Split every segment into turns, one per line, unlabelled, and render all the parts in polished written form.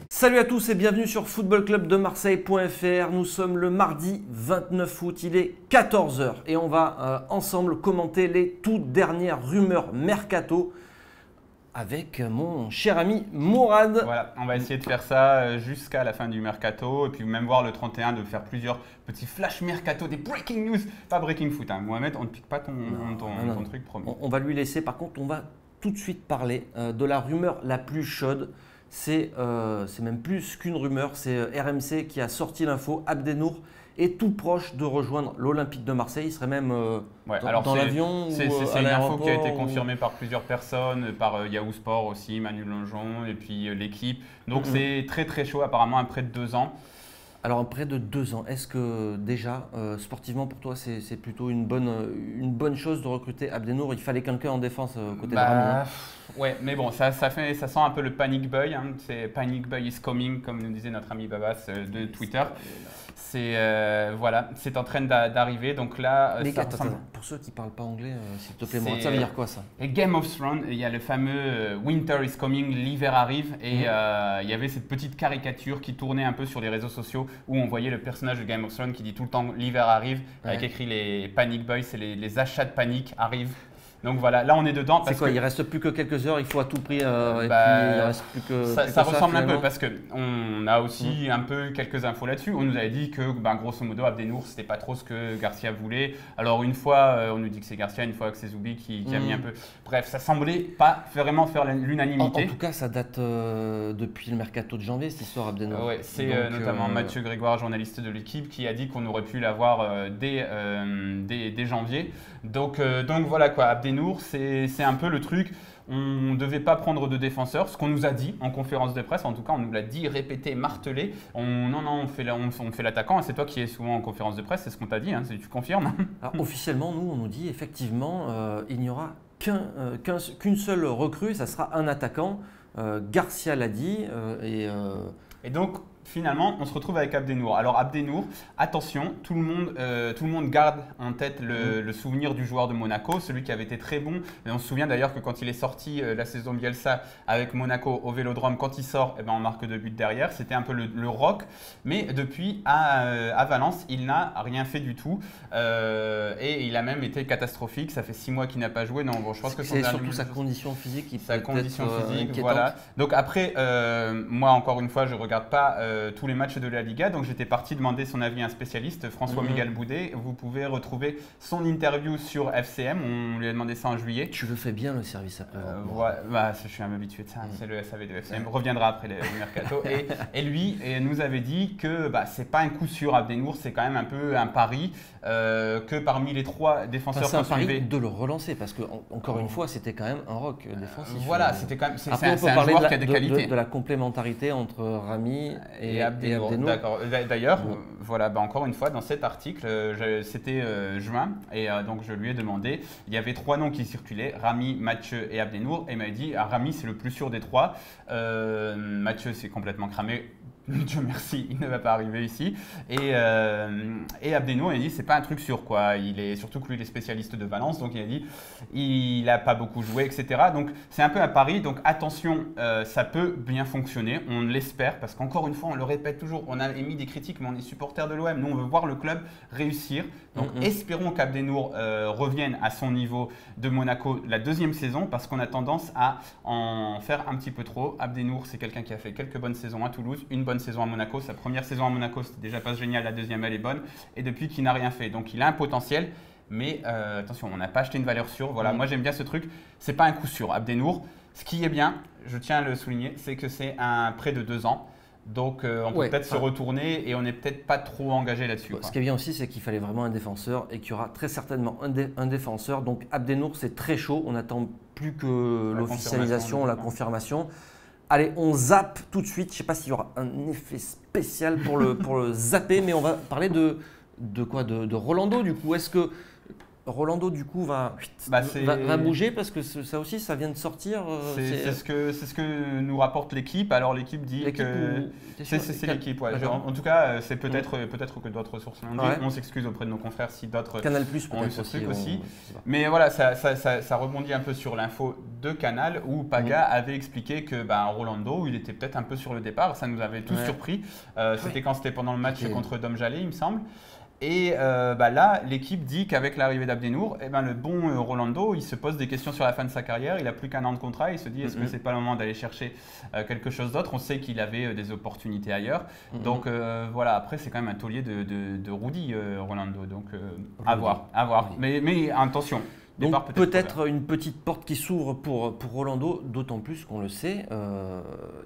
Salut à tous et bienvenue sur footballclubdemarseille.fr. Nous sommes le mardi 29 août, il est 14 h et on va ensemble commenter les toutes dernières rumeurs mercato avec mon cher ami Mourad.
Voilà, on va essayer de faire ça jusqu'à la fin du mercato et puis même voir le 31 de faire plusieurs petits flash mercato, des breaking news, pas breaking foot. Hein. Mohamed, on ne pique pas ton truc promis.
On va lui laisser, par contre on va tout de suite parler de la rumeur la plus chaude. C'est même plus qu'une rumeur, c'est RMC qui a sorti l'info. Abdenour est tout proche de rejoindre l'Olympique de Marseille. Il serait même dans l'avion.
C'est une info qui a été confirmée par plusieurs personnes, par Yahoo Sport aussi, Manu Longeon et puis l'équipe. Donc c'est très très chaud, apparemment à près de 2 ans.
Alors près de 2 ans, est-ce que déjà sportivement pour toi c'est plutôt une bonne chose de recruter Abdenour? Il fallait quelqu'un en défense côté de Rami.
Ouais, mais bon, ça sent un peu le panic buy. Hein. C'est panic buy is coming, comme nous disait notre ami Babas de Twitter. C'est en train d'arriver. Donc là,
mais attends, pour ceux qui ne parlent pas anglais, s'il te plaît, ça veut dire quoi ça?
Et Game of Thrones, il y a le fameux Winter is coming, l'hiver arrive. Et il y avait cette petite caricature qui tournait un peu sur les réseaux sociaux où on voyait le personnage de Game of Thrones qui dit tout le temps l'hiver arrive, avec écrit les panic buys, c'est les achats de panique arrivent. Donc voilà, là on est dedans.
C'est quoi, il reste plus que quelques heures, il faut à tout prix. Et puis il reste plus que.
Ça ressemble un peu parce qu'on a aussi un peu quelques infos là-dessus. On nous avait dit que grosso modo Abdenour c'était pas trop ce que Garcia voulait. Alors une fois on nous dit que c'est Garcia, une fois que c'est Zoubi qui a mis un peu. Bref, ça semblait pas vraiment faire l'unanimité.
En tout cas, ça date depuis le mercato de janvier cette histoire Abdenour.
Ouais, c'est notamment Mathieu Grégoire, journaliste de l'équipe, qui a dit qu'on aurait pu l'avoir dès janvier. Donc voilà quoi, Abdenour, c'est un peu le truc. On ne devait pas prendre de défenseur, ce qu'on nous a dit en conférence de presse, en tout cas on nous l'a dit, répété, martelé. On fait l'attaquant, et c'est toi qui es souvent en conférence de presse, c'est ce qu'on t'a dit, hein, tu confirmes?
Alors, officiellement, nous on nous dit effectivement il n'y aura qu'une seule recrue, ça sera un attaquant. Garcia l'a dit
et donc finalement, on se retrouve avec Abdenour. Alors Abdenour, attention, tout le monde garde en tête le souvenir du joueur de Monaco, celui qui avait été très bon. Et on se souvient d'ailleurs que quand il est sorti la saison Bielsa avec Monaco au Vélodrome, quand il sort, on marque 2 buts derrière. C'était un peu le rock. Mais depuis, à Valence, il n'a rien fait du tout. Et il a même été catastrophique. Ça fait 6 mois qu'il n'a pas joué. Non, bon, je pense que
c'est surtout sa condition physique qui peut être inquiétante.
Voilà. Donc après, moi encore une fois, je ne regarde pas tous les matchs de la Liga. Donc j'étais parti demander son avis à un spécialiste, François Miguel Boudet. Vous pouvez retrouver son interview sur FCM. On lui a demandé ça en juillet.
Tu le fais bien le service après.
Je suis un peu habitué de ça. C'est le SAV de FCM. Reviendra après le mercato. Et lui nous avait dit que c'est pas un coup sûr Abdenour, c'est quand même un peu un pari que parmi les 3 défenseurs
c'est un pari de le relancer parce que encore une fois c'était quand même un rock défensif.
Voilà, c'était quand même c'est
un
joueur qui a des qualités.
De la complémentarité entre Rami et Abdenour.
D'accord. D'ailleurs, voilà, encore une fois, dans cet article, c'était juin, et donc je lui ai demandé, il y avait 3 noms qui circulaient, Rami, Mathieu et Abdenour, et il m'a dit, Rami c'est le plus sûr des 3, Mathieu c'est complètement cramé. Dieu merci, il ne va pas arriver ici. Et Abdenour, il a dit c'est pas un truc sûr quoi. Surtout que lui il est spécialiste de Valence, donc il a dit il n'a pas beaucoup joué, etc. Donc c'est un peu un pari. Donc attention, ça peut bien fonctionner, on l'espère parce qu'encore une fois, on le répète toujours, on a émis des critiques, mais on est supporters de l'OM. Nous on veut voir le club réussir. Donc espérons qu'Abdenour revienne à son niveau de Monaco la 2e saison parce qu'on a tendance à en faire un petit peu trop. Abdenour, c'est quelqu'un qui a fait quelques bonnes saisons à Toulouse, une bonne saison à Monaco. Sa première saison à Monaco, c'était déjà pas génial, la 2e, elle est bonne. Et depuis qu'il n'a rien fait. Donc il a un potentiel, mais attention, on n'a pas acheté une valeur sûre. Voilà, moi j'aime bien ce truc. C'est pas un coup sûr. Abdenour, ce qui est bien, je tiens à le souligner, c'est que c'est un prêt de 2 ans. Donc on peut peut-être se retourner et on n'est peut-être pas trop engagé là-dessus.
Ce qui est bien aussi, c'est qu'il fallait vraiment un défenseur et qu'il y aura très certainement un défenseur. Donc Abdenour, c'est très chaud. On n'attend plus que l'officialisation, la confirmation. Allez, on zappe tout de suite. Je ne sais pas s'il y aura un effet spécial pour le zapper, mais on va parler de quoi? De Rolando du coup. Est-ce que Rolando, du coup, va bouger parce que ça aussi, ça vient de sortir.
C'est ce que nous rapporte l'équipe. Alors, l'équipe dit que c'est l'équipe. Ouais. En tout cas, c'est peut-être que d'autres sources l'ont dit. On s'excuse auprès de nos confrères si d'autres
Canal Plus
ont eu ce truc aussi. Mais voilà, ça rebondit un peu sur l'info de Canal où Paga avait expliqué que Rolando, il était peut-être un peu sur le départ. Ça nous avait tous surpris. C'était quand c'était pendant le match contre Dom Jalé, il me semble. Et là, l'équipe dit qu'avec l'arrivée d'Abdenour, le bon Rolando, il se pose des questions sur la fin de sa carrière. Il n'a plus qu'un an de contrat. Il se dit, est-ce que c'est pas le moment d'aller chercher quelque chose d'autre? On sait qu'il avait des opportunités ailleurs. Donc voilà, après, c'est quand même un taulier de Rudy, Rolando. Donc à voir. Mais attention.
Donc peut-être une petite porte qui s'ouvre pour Rolando, d'autant plus qu'on le sait,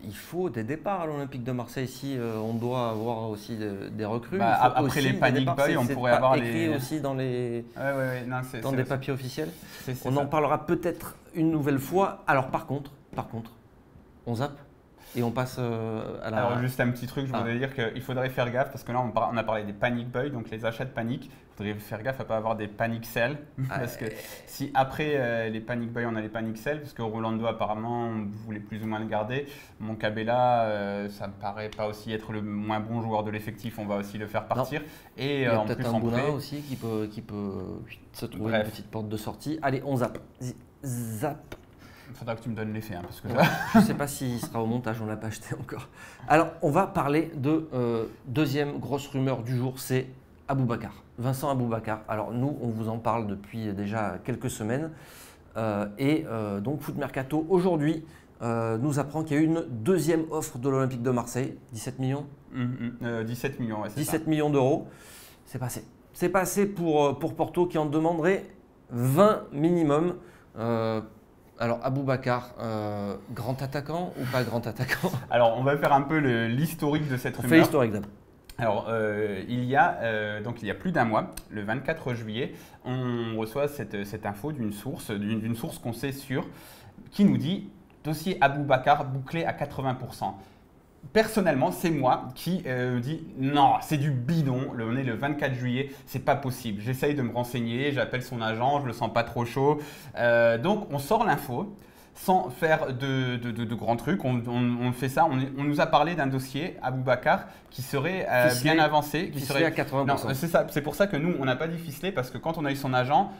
il faut des départs à l'Olympique de Marseille. Si on doit avoir aussi des recrues.
Après les panic boys, on pourrait avoir
écrit aussi dans les des papiers officiels. On en parlera peut-être une nouvelle fois. Alors par contre, on zappe. Et on passe à la…
Alors juste un petit truc, je voudrais dire qu'il faudrait faire gaffe parce que là on a parlé des panic boys, donc les achats de panique. Il faudrait faire gaffe à ne pas avoir des panic sell parce que si après les panic boys on a les panic sell, parce que Rolando apparemment on voulait plus ou moins le garder. Mon Cabella, ça me paraît pas aussi être le moins bon joueur de l'effectif, on va aussi le faire partir. Et
il y a
en plus
peut-être un Bouna aussi qui peut se trouver une petite porte de sortie. Allez, on zappe. Zap.
Il faudra que tu me donnes l'effet. Parce que
je ne sais pas s'il sera au montage, on ne l'a pas acheté encore. Alors, on va parler de deuxième grosse rumeur du jour, c'est Aboubacar. Vincent Aboubacar. Alors, nous, on vous en parle depuis déjà quelques semaines. Donc, Foot Mercato, aujourd'hui, nous apprend qu'il y a eu une deuxième offre de l'Olympique de Marseille. 17 millions
17 millions, ouais, c'est
17
ça.
millions d'euros. C'est passé. C'est passé pour Porto qui en demanderait 20 minimum. Alors, Aboubacar, grand attaquant ou pas grand attaquant?
Alors, on va faire un peu l'historique de cette rumeur.
On fait l'historique d'abord.
Alors, il y a plus d'un mois, le 24 juillet, on reçoit cette info d'une source qu'on sait sûre, qui nous dit « Dossier Aboubacar bouclé à 80%. » Personnellement, c'est moi qui dis non, c'est du bidon. On est le 24 juillet, c'est pas possible. J'essaye de me renseigner, j'appelle son agent, je le sens pas trop chaud. Donc on sort l'info sans faire de grands trucs. On fait ça. On nous a parlé d'un dossier Aboubacar qui serait bien avancé,
qui serait à 80%.
Non, c'est ça. C'est pour ça que nous on n'a pas dit ficelé parce que quand on a eu son agent.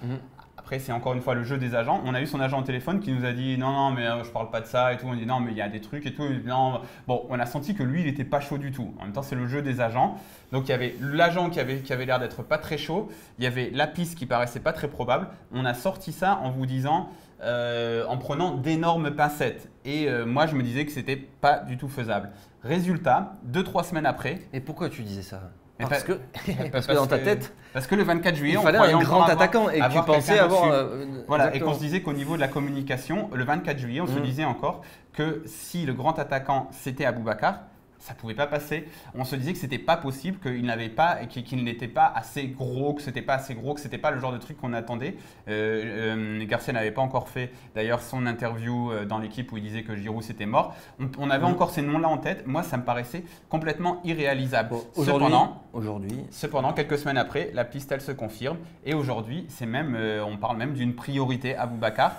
Après, c'est encore une fois le jeu des agents. On a eu son agent au téléphone qui nous a dit non, mais je parle pas de ça et tout. On dit non, mais il y a des trucs et tout. Non. Bon, on a senti que lui, il n'était pas chaud du tout. En même temps, c'est le jeu des agents. Donc, il y avait l'agent qui avait l'air d'être pas très chaud. Il y avait la piste qui paraissait pas très probable. On a sorti ça en vous disant, en prenant d'énormes pincettes. Et moi, je me disais que c'était pas du tout faisable. Résultat, 2-3 semaines après.
Et pourquoi tu disais ça ? Parce que dans ta tête,
parce que le 24 juillet,
il fallait un grand attaquant et que tu pensais avoir.
Voilà, et qu'on se disait qu'au niveau de la communication, le 24 juillet, on se disait encore que si le grand attaquant c'était Aboubacar, ça ne pouvait pas passer. On se disait que c'était pas possible, qu'il n'était pas assez gros, que c'était pas assez gros, que c'était pas le genre de truc qu'on attendait. Garcia n'avait pas encore fait d'ailleurs son interview dans l'équipe où il disait que Giroud c'était mort. On avait encore ces noms-là en tête. Moi, ça me paraissait complètement irréalisable. Cependant, quelques semaines après, la piste elle se confirme et aujourd'hui, c'est même, on parle même d'une priorité à Aboubacar.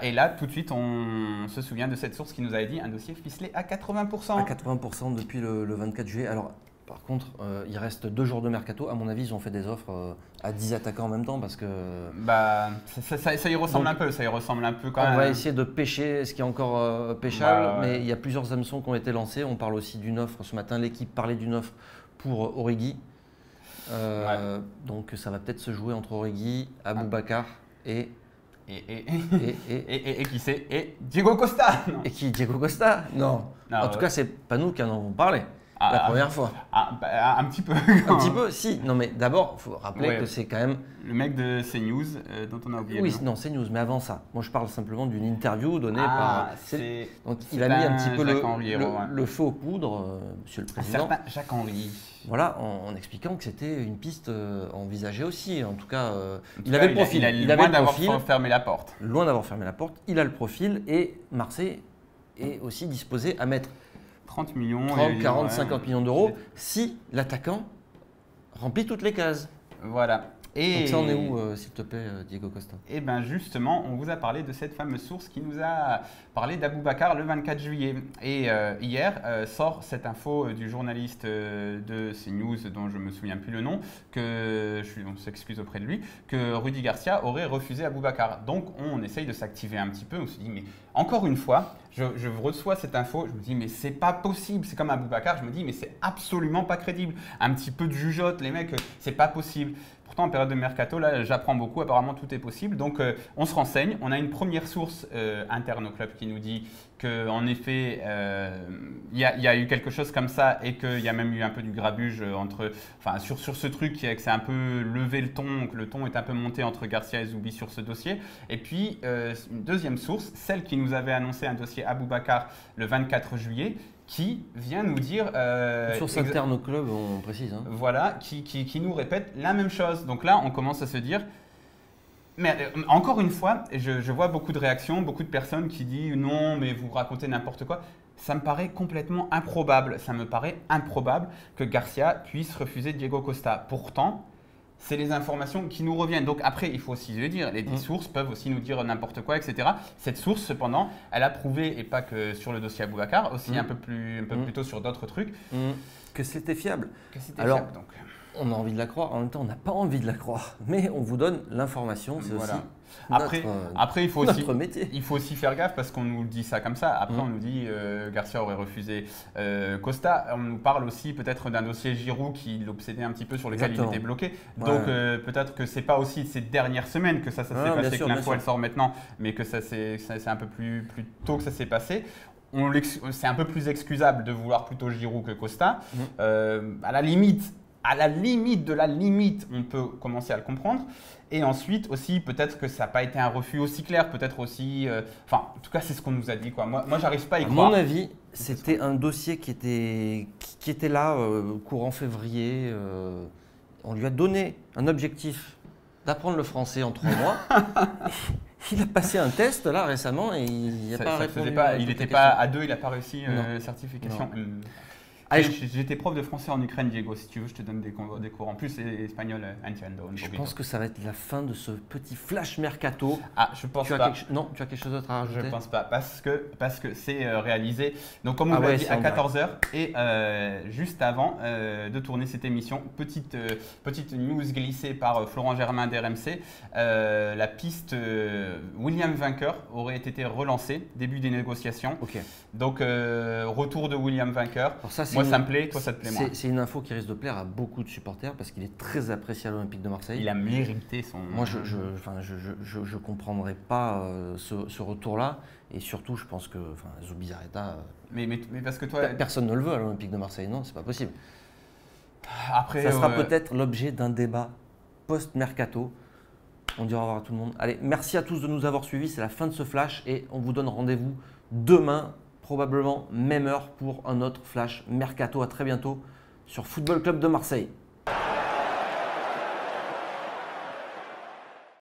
Et là, tout de suite, on se souvient de cette source qui nous avait dit un dossier ficelé à 80%.
À 80% depuis le 24 juillet. Alors, par contre, il reste 2 jours de mercato. À mon avis, ils ont fait des offres à 10 attaquants en même temps parce que…
Ça y ressemble un peu. Ça y ressemble un peu quand même.
On va essayer de pêcher ce qui est encore pêchable. Mais il y a plusieurs hameçons qui ont été lancés. On parle aussi d'une offre. Ce matin, l'équipe parlait d'une offre pour Origi. Donc, ça va peut-être se jouer entre Origi, Aboubacar et…
Et qui c'est? Et Diego Costa.
Et qui Diego Costa? Non. En tout cas, c'est pas nous qui en avons parlé la première fois.
Un petit peu.
Un petit peu, si. Non, mais d'abord, il faut rappeler que c'est quand même…
Le mec de CNews dont on a oublié.
Oui, non, CNews, mais avant ça. Moi, je parle simplement d'une interview donnée par… Donc, il a mis un petit peu le feu aux poudres, monsieur le président.
Un certain Jacques-Henri.
Voilà, en expliquant que c'était une piste envisagée aussi. En tout cas, il avait le profil.
Il a loin d'avoir fermé la porte.
Loin d'avoir fermé la porte. Il a le profil et Marseille est aussi disposé à mettre
30 millions,
30, 40, 50 millions d'euros si l'attaquant remplit toutes les cases.
Voilà. Et
donc ça en est où, s'il te plaît, Diego Costa?
Et bien justement, on vous a parlé de cette fameuse source qui nous a parlé d'Aboubacar le 24 juillet. Et hier sort cette info du journaliste de CNews, dont je ne me souviens plus le nom, on s'excuse auprès de lui, que Rudy Garcia aurait refusé Aboubacar. Donc on essaye de s'activer un petit peu, on se dit mais encore une fois, je reçois cette info, je me dis mais c'est pas possible, c'est comme Aboubacar, je me dis mais c'est absolument pas crédible. Un petit peu de jugeote, les mecs, c'est pas possible. Pourtant, en période de mercato, là, j'apprends beaucoup. Apparemment, tout est possible. Donc, on se renseigne. On a une première source interne au club qui nous dit qu'en effet, il y a eu quelque chose comme ça et qu'il y a même eu un peu du grabuge sur ce truc, que c'est un peu levé le ton, que le ton est un peu monté entre Garcia et Zoubi sur ce dossier. Et puis, une deuxième source, celle qui nous avait annoncé un dossier Aboubacar le 24 juillet, qui vient nous dire…
source interne au club, on précise. Hein.
Voilà, qui nous répète la même chose. Donc là, on commence à se dire… Mais encore une fois, je vois beaucoup de réactions, beaucoup de personnes qui disent « Non, mais vous racontez n'importe quoi ». Ça me paraît complètement improbable. Ça me paraît improbable que Garcia puisse refuser Diego Costa. Pourtant… c'est les informations qui nous reviennent. Donc après, il faut aussi le dire, les sources peuvent aussi nous dire n'importe quoi, etc. Cette source, cependant, elle a prouvé, et pas que sur le dossier Aboubacar, aussi un peu plus tôt sur d'autres trucs,
que c'était fiable.
Alors,
donc. On a envie de la croire, en même temps, on n'a pas envie de la croire. Mais on vous donne l'information, c'est aussi
après, il faut
notre métier.
Il faut aussi faire gaffe parce qu'on nous dit ça comme ça. Après, on nous dit Garcia aurait refusé Costa. On nous parle aussi peut-être d'un dossier Giroud qui l'obsédait un petit peu, sur lequel il était bloqué. Donc peut-être que c'est pas aussi ces dernières semaines que ça s'est passé, que l'info elle sort maintenant, mais que c'est un peu plus tôt que ça s'est passé. C'est un peu plus excusable de vouloir plutôt Giroud que Costa. À la limite de la limite, on peut commencer à le comprendre. Et ensuite aussi, peut-être que ça n'a pas été un refus aussi clair, peut-être aussi… en tout cas, c'est ce qu'on nous a dit, quoi. Moi j'arrive pas à y croire.
À mon avis, c'était un dossier qui était là courant février. On lui a donné un objectif d'apprendre le français en 3 mois. Il a passé un test là récemment et il n'a pas répondu.
Il n'était pas à 2, il n'a pas réussi certification. J'étais prof de français en Ukraine, Diego. Si tu veux, je te donne des cours. En plus, c'est espagnol, entiendo.
Je pense que ça va être la fin de ce petit flash mercato.
Ah, je pense pas.
Non, tu as quelque chose d'autre à rajouter?
Je pense pas, parce que c'est réalisé. Donc, comme on vous l'a dit, à 14h et juste avant de tourner cette émission, petite news glissée par Florent Germain d'RMC. La piste William Vainqueur aurait été relancée, début des négociations.
Ok.
Donc, retour de William Vainqueur. Moi, ça me plaît, toi, ça te plaît moins.
C'est une info qui risque de plaire à beaucoup de supporters parce qu'il est très apprécié à l'Olympique de Marseille.
Il a mérité son…
Moi, je comprendrais pas ce retour-là. Et surtout, je pense que Zubizarreta…
Mais parce que toi…
Personne ne le veut à l'Olympique de Marseille, non, c'est pas possible.
Après,
ça sera peut-être l'objet d'un débat post-mercato. On dira au revoir à tout le monde. Allez, merci à tous de nous avoir suivis. C'est la fin de ce flash et on vous donne rendez-vous demain, probablement même heure, pour un autre flash mercato. À très bientôt sur Football Club de Marseille.